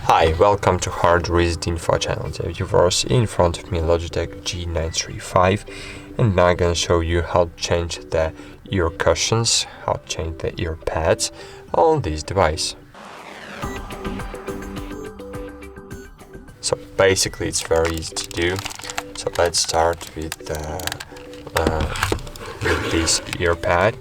Hi, welcome to HardReset.Info channel. There viewers, in front of me Logitech G935, and now I'm gonna show you how to change the ear cushions, how to change the ear pads on this device. So basically it's very easy to do. So let's start with this ear pad.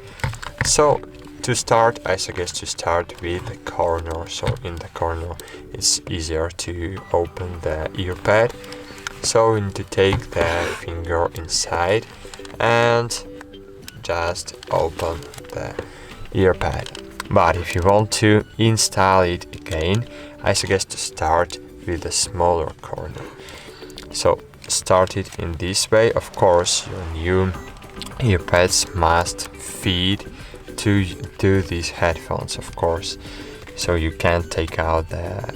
So to start, I suggest to start with the corner. So in the corner it's easier to open the ear pad. So we need to take the finger inside and just open the ear pad. But if you want to install it again, I suggest to start with the smaller corner. So start it in this way. Of course, your new earpads must feed to these headphones, of course. So you can't take out the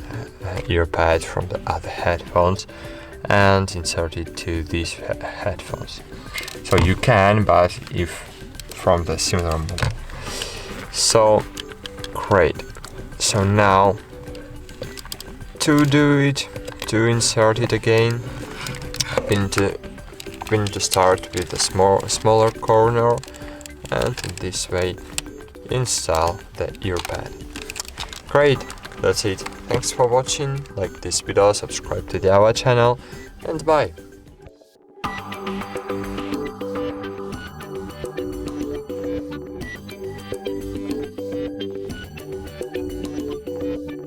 earpad from the other headphones and insert it to these headphones. So you can, but if from the similar model. So great. So now to insert it again, we need to start with the smaller corner, and in this way install the earpad. Great, that's it. Thanks for watching. Like this video, subscribe to our channel, and bye.